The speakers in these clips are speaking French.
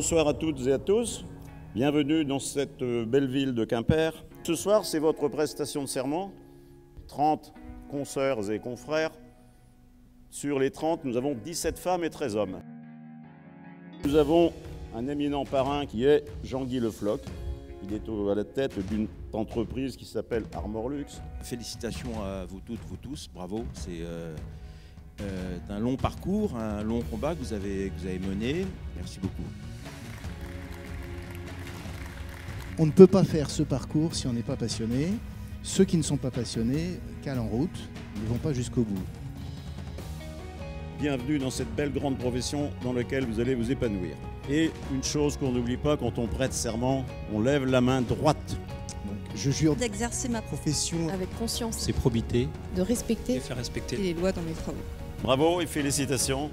bonsoir à toutes et à tous. Bienvenue dans cette belle ville de Quimper. Ce soir, c'est votre prestation de serment. 30 consoeurs et confrères. Sur les 30, nous avons 17 femmes et 13 hommes. Nous avons un éminent parrain qui est Jean-Guy Le Floch. Il est à la tête d'une entreprise qui s'appelle Armorlux. Félicitations à vous toutes, vous tous, bravo. C'est un long parcours, un long combat que vous avez mené. Merci beaucoup. On ne peut pas faire ce parcours si on n'est pas passionné. Ceux qui ne sont pas passionnés calent en route, ils ne vont pas jusqu'au bout. Bienvenue dans cette belle grande profession dans laquelle vous allez vous épanouir. Et une chose qu'on n'oublie pas quand on prête serment, on lève la main droite. Donc, je jure d'exercer ma profession avec conscience, c'est probité, de respecter et faire respecter les lois dans mes travaux. Bravo et félicitations.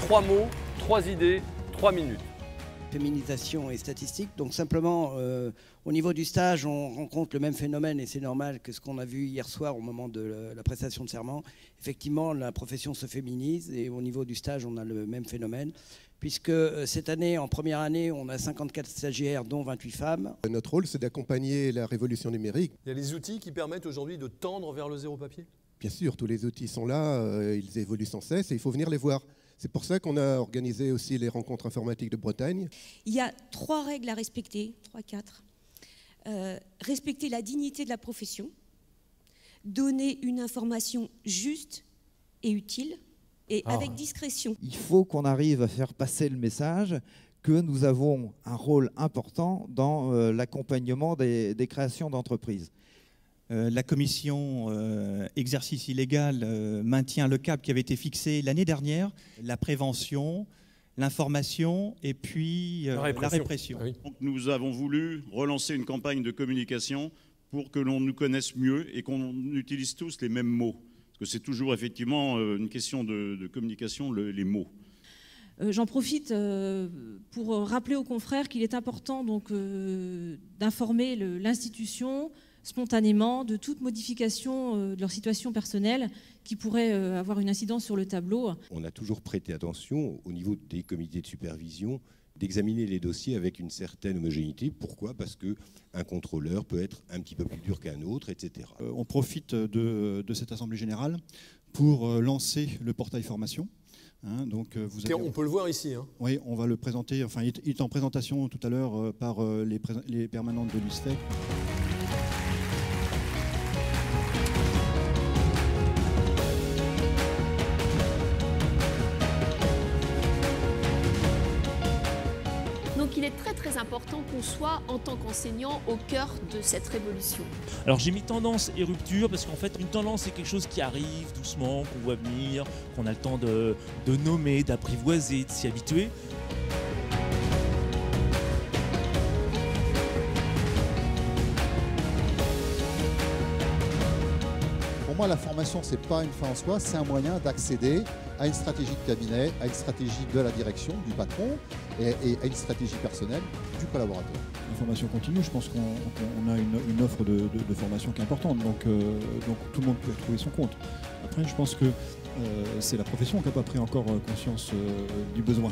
Trois mots, 3 idées, 3 minutes. Féminisation et statistique, donc simplement au niveau du stage on rencontre le même phénomène et c'est normal que ce qu'on a vu hier soir au moment de la prestation de serment. Effectivement la profession se féminise et au niveau du stage on a le même phénomène puisque cette année, en première année, on a 54 stagiaires dont 28 femmes. Notre rôle c'est d'accompagner la révolution numérique. Il y a les outils qui permettent aujourd'hui de tendre vers le zéro papier? Bien sûr, tous les outils sont là, ils évoluent sans cesse et il faut venir les voir. C'est pour ça qu'on a organisé aussi les rencontres informatiques de Bretagne. Il y a 3 règles à respecter, 4. Respecter la dignité de la profession, donner une information juste et utile, et avec discrétion. Il faut qu'on arrive à faire passer le message que nous avons un rôle important dans l'accompagnement des créations d'entreprises. La commission exercice illégal maintient le cap qui avait été fixé l'année dernière, la prévention, l'information et puis la répression. Oui. Donc, nous avons voulu relancer une campagne de communication pour que l'on nous connaisse mieux et qu'on utilise tous les mêmes mots. Parce que c'est toujours effectivement une question de communication, les mots. J'en profite pour rappeler aux confrères qu'il est important donc d'informer l'institution spontanément de toute modification de leur situation personnelle qui pourrait avoir une incidence sur le tableau. On a toujours prêté attention au niveau des comités de supervision d'examiner les dossiers avec une certaine homogénéité. Pourquoi? Parce qu'un contrôleur peut être un petit peu plus dur qu'un autre, etc. On profite de cette Assemblée Générale pour lancer le portail formation. Donc vous avez... On peut le voir ici. Oui, on va le présenter. Enfin, il est en présentation tout à l'heure par les permanentes de l'USTEC. Donc il est très important qu'on soit en tant qu'enseignant au cœur de cette révolution. Alors j'ai mis tendance et rupture parce qu'en fait une tendance c'est quelque chose qui arrive doucement, qu'on voit venir, qu'on a le temps de nommer, d'apprivoiser, de s'y habituer. Pour moi, la formation, ce n'est pas une fin en soi, c'est un moyen d'accéder à une stratégie de cabinet, à une stratégie de la direction, du patron, et à une stratégie personnelle du collaborateur. La formation continue, je pense qu'on a une offre de formation qui est importante, donc tout le monde peut trouver son compte. Après, je pense que c'est la profession qui n'a pas pris encore conscience du besoin.